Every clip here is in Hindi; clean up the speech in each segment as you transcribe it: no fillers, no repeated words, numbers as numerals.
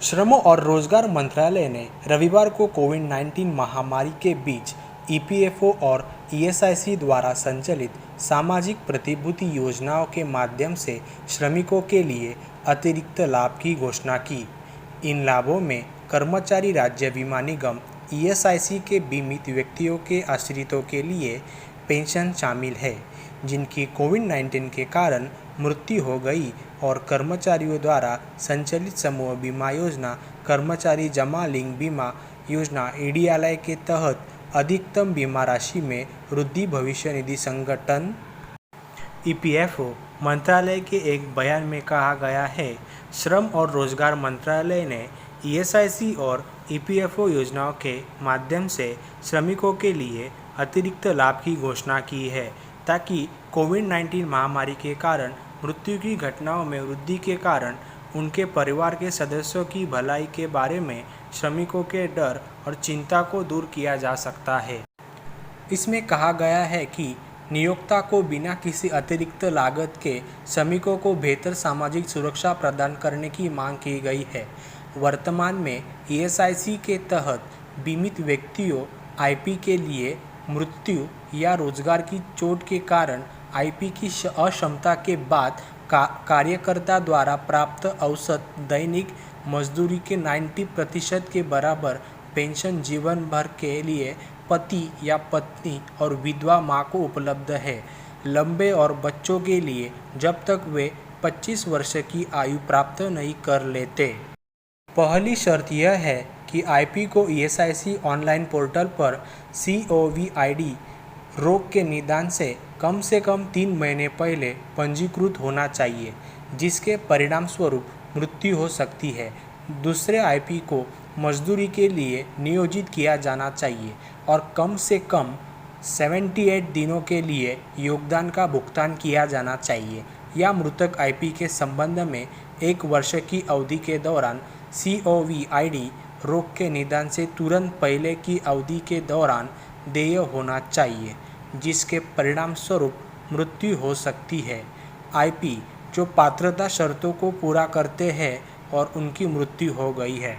श्रम और रोजगार मंत्रालय ने रविवार को कोविड-19 महामारी के बीच ईपीएफओ और ईएसआईसी द्वारा संचालित सामाजिक प्रतिभूति योजनाओं के माध्यम से श्रमिकों के लिए अतिरिक्त लाभ की घोषणा की। इन लाभों में कर्मचारी राज्य बीमा निगम ईएसआईसी के बीमित व्यक्तियों के आश्रितों के लिए पेंशन शामिल है, जिनकी कोविड-19 के कारण मृत्यु हो गई, और कर्मचारियों द्वारा संचालित समूह बीमा योजना, कर्मचारी जमा लिंक बीमा योजना ईडीएलआई के तहत अधिकतम बीमा राशि में वृद्धि। भविष्य निधि संगठन ईपीएफओ मंत्रालय के एक बयान में कहा गया है, श्रम और रोजगार मंत्रालय ने ईएसआईसी और ईपीएफओ योजनाओं के माध्यम से श्रमिकों के लिए अतिरिक्त लाभ की घोषणा की है, ताकि कोविड-19 महामारी के कारण मृत्यु की घटनाओं में वृद्धि के कारण उनके परिवार के सदस्यों की भलाई के बारे में श्रमिकों के डर और चिंता को दूर किया जा सकता है। इसमें कहा गया है कि नियोक्ता को बिना किसी अतिरिक्त लागत के श्रमिकों को बेहतर सामाजिक सुरक्षा प्रदान करने की मांग की गई है। वर्तमान में ईएसआईसी के तहत बीमित व्यक्तियों आईपी के लिए मृत्यु या रोजगार की चोट के कारण आईपी की अक्षमता के बाद कार्यकर्ता द्वारा प्राप्त औसत दैनिक मजदूरी के 90% के बराबर पेंशन जीवन भर के लिए पति या पत्नी और विधवा माँ को उपलब्ध है। लंबे और बच्चों के लिए जब तक वे 25 वर्ष की आयु प्राप्त नहीं कर लेते। पहली शर्त यह है कि आईपी को ईएसआईसी ऑनलाइन पोर्टल पर COVID रोग के निदान से कम 3 महीने पहले पंजीकृत होना चाहिए, जिसके परिणामस्वरूप मृत्यु हो सकती है। दूसरे आईपी को मजदूरी के लिए नियोजित किया जाना चाहिए और कम से कम 78 दिनों के लिए योगदान का भुगतान किया जाना चाहिए, या मृतक आईपी के संबंध में 1 वर्ष की अवधि के दौरान COVID रोग के निदान से तुरंत पहले की अवधि के दौरान देय होना चाहिए, जिसके परिणामस्वरूप मृत्यु हो सकती है। आईपी जो पात्रता शर्तों को पूरा करते हैं और उनकी मृत्यु हो गई है।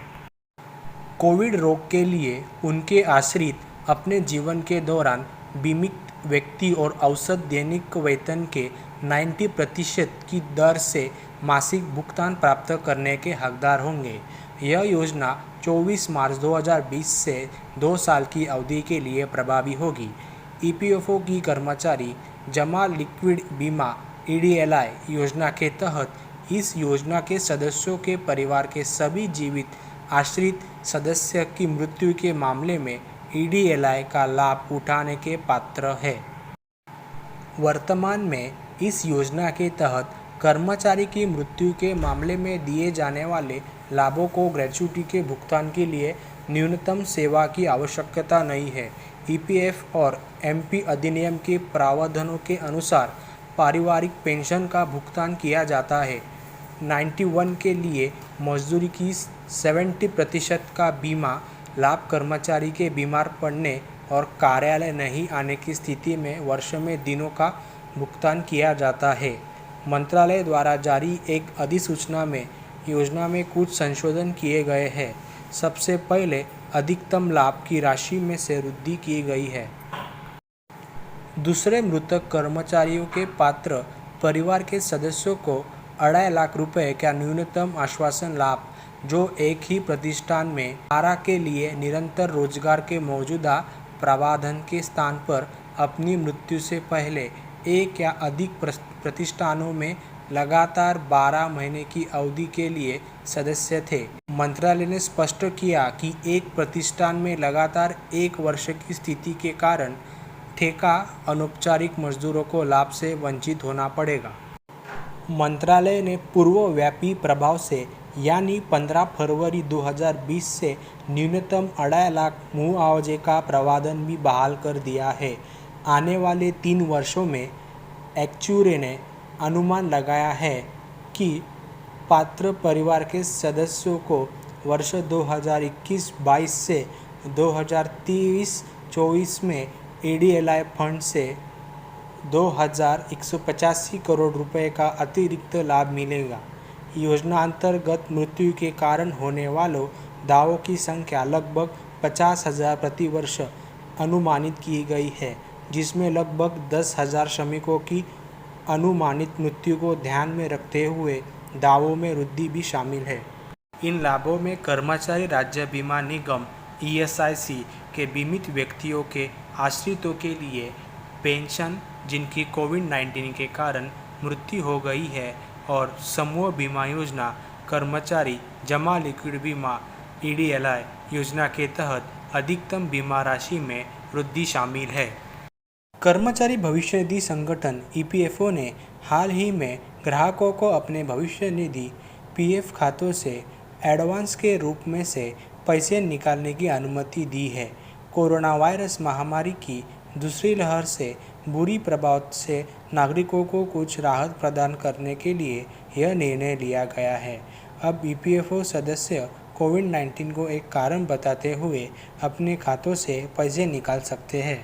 कोविड रोग के लिए उनके आश्रित अपने जीवन के दौरान बीमित व्यक्ति और औसत दैनिक वेतन के 90% की दर से मासिक भुगतान प्राप्त करने के हकदार होंगे। यह योजना 24 मार्च 2020 से 2 साल की अवधि के लिए प्रभावी होगी। ईपीएफओ की कर्मचारी जमा लिक्विड बीमा ईडीएलआई योजना के तहत इस योजना के सदस्यों के परिवार के सभी जीवित आश्रित सदस्य की मृत्यु के मामले में ईडीएलआई का लाभ उठाने के पात्र है। वर्तमान में इस योजना के तहत कर्मचारी की मृत्यु के मामले में दिए जाने वाले लाभों को ग्रेच्युटी के भुगतान के लिए न्यूनतम सेवा की आवश्यकता नहीं है। ईपीएफ और एमपी अधिनियम के प्रावधानों के अनुसार पारिवारिक पेंशन का भुगतान किया जाता है। 91 के लिए मजदूरी की 70% का बीमा लाभ कर्मचारी के बीमार पड़ने और कार्यालय नहीं आने की स्थिति में वर्ष में दिनों का भुगतान किया जाता है। मंत्रालय द्वारा जारी एक अधिसूचना में योजना में कुछ संशोधन किए गए हैं। सबसे पहले अधिकतम लाभ की राशि में से वृद्धि की गई है। दूसरे, मृतक कर्मचारियों के पात्र परिवार के सदस्यों को 2.5 लाख रुपए का न्यूनतम आश्वासन लाभ, जो एक ही प्रतिष्ठान में 12 के लिए निरंतर रोजगार के मौजूदा प्रावधान के स्थान पर अपनी मृत्यु से पहले एक या अधिक प्रतिष्ठानों में लगातार 12 महीने की अवधि के लिए सदस्य थे। मंत्रालय ने स्पष्ट किया कि एक प्रतिष्ठान में लगातार 1 वर्ष की स्थिति के कारण ठेका अनौपचारिक मजदूरों को लाभ से वंचित होना पड़ेगा। मंत्रालय ने पूर्वव्यापी प्रभाव से यानी 15 फरवरी 2020 से न्यूनतम 2.5 लाख मुआवजे का प्रावधान भी बहाल कर दिया है। आने वाले 3 वर्षों में एक्चुअरी ने अनुमान लगाया है कि पात्र परिवार के सदस्यों को वर्ष 2021-22 से 2023-24 में ईडीएलआई फंड से 2,185 करोड़ रुपए का अतिरिक्त लाभ मिलेगा। योजना अंतर्गत मृत्यु के कारण होने वालों दावों की संख्या लगभग 50,000 प्रति वर्ष अनुमानित की गई है, जिसमें लगभग 10,000 श्रमिकों की अनुमानित मृत्यु को ध्यान में रखते हुए दावों में वृद्धि भी शामिल है। इन लाभों में कर्मचारी राज्य बीमा निगम (ईएसआईसी) के बीमित व्यक्तियों के आश्रितों के लिए पेंशन जिनकी कोविड-19 के कारण मृत्यु हो गई है और समूह बीमा योजना कर्मचारी जमा लिक्विड बीमा (ईडीएलआई) योजना के तहत अधिकतम बीमा राशि में वृद्धि शामिल है। कर्मचारी भविष्य निधि संगठन ईपीएफओ ने हाल ही में ग्राहकों को अपने भविष्य निधि पीएफ खातों से एडवांस के रूप में से पैसे निकालने की अनुमति दी है। कोरोना वायरस महामारी की दूसरी लहर से बुरी प्रभाव से नागरिकों को कुछ राहत प्रदान करने के लिए यह निर्णय लिया गया है। अब ईपीएफओ सदस्य कोविड-19 को एक कारण बताते हुए अपने खातों से पैसे निकाल सकते हैं।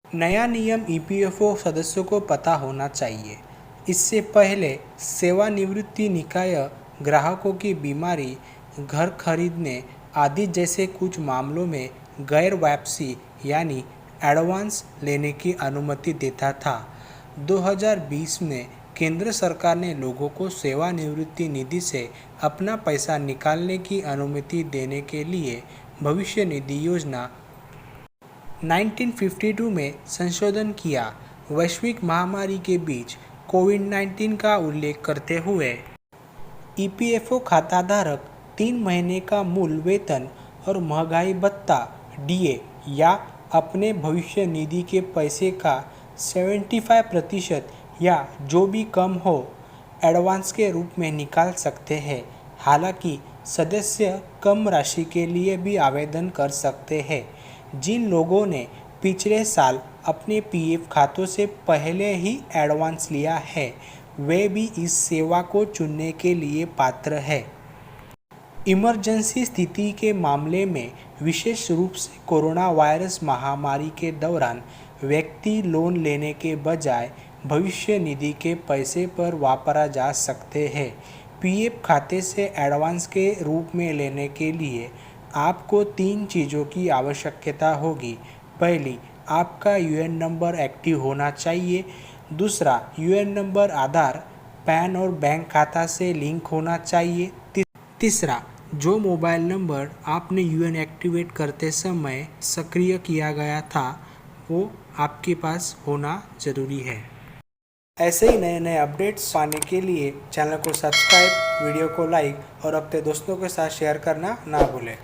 नया नियम ईपीएफओ सदस्यों को पता होना चाहिए। इससे पहले सेवानिवृत्ति निकाय ग्राहकों की बीमारी, घर खरीदने आदि जैसे कुछ मामलों में गैर वापसी यानी एडवांस लेने की अनुमति देता था। 2020 में केंद्र सरकार ने लोगों को सेवानिवृत्ति निधि से अपना पैसा निकालने की अनुमति देने के लिए भविष्य निधि योजना 1952 में संशोधन किया। वैश्विक महामारी के बीच कोविड-19 का उल्लेख करते हुए ईपीएफओ खाताधारक 3 महीने का मूल वेतन और महंगाई भत्ता डीए या अपने भविष्य निधि के पैसे का 75% या जो भी कम हो एडवांस के रूप में निकाल सकते हैं। हालांकि सदस्य कम राशि के लिए भी आवेदन कर सकते हैं। जिन लोगों ने पिछले साल अपने पीएफ खातों से पहले ही एडवांस लिया है वे भी इस सेवा को चुनने के लिए पात्र है। इमरजेंसी स्थिति के मामले में विशेष रूप से कोरोना वायरस महामारी के दौरान व्यक्ति लोन लेने के बजाय भविष्य निधि के पैसे पर वापरा जा सकते हैं। पीएफ खाते से एडवांस के रूप में लेने के लिए आपको 3 चीज़ों की आवश्यकता होगी। पहली, आपका यूएन नंबर एक्टिव होना चाहिए। दूसरा, यूएन नंबर आधार, पैन और बैंक खाता से लिंक होना चाहिए। तीसरा, जो मोबाइल नंबर आपने यूएन एक्टिवेट करते समय सक्रिय किया गया था वो आपके पास होना ज़रूरी है। ऐसे ही नए नए अपडेट्स पाने के लिए चैनल को सब्सक्राइब, वीडियो को लाइक और अपने दोस्तों के साथ शेयर करना ना भूलें।